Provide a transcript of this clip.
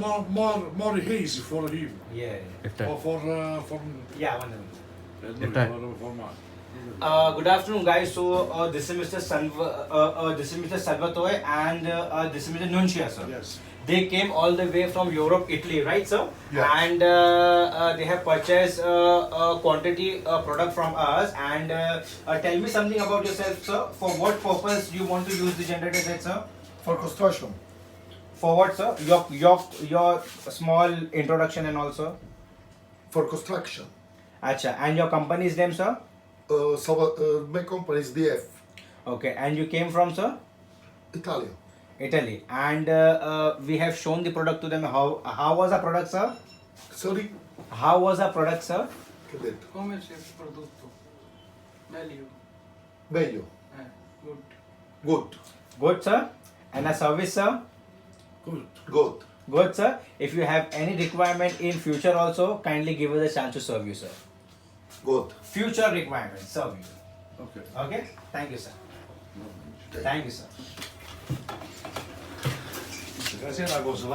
more easy for him. Yeah. For Yeah, one minute. for mine. Good afternoon, guys. So this is Mr. Salvatore and this is Mr. Nuncia, sir. Yes. They came all the way from Europe, Italy, right, sir? Yeah. And they have purchased quantity product from us. And tell me something about yourself, sir. For what purpose do you want to use the generator set, sir? For construction. For what, sir? Your small introduction and also. For construction. Acha. And your company's name, sir? My company is DF, Okay. And you came from, sir? Italia. Italy, and we have shown the product to them. How was the product, sir? Sorry? How was the product, sir? Che ho detto? Come c'è il prodotto? Meglio. Meglio. Good. Good. Good, sir. And a service, sir? Good. Good. Good, sir. If you have any requirement in future also, kindly give us a chance to serve you, sir. Good. Future requirement, serve you. Okay. Okay? Thank you, sir. Thank you, sir. Grazie, una cosa,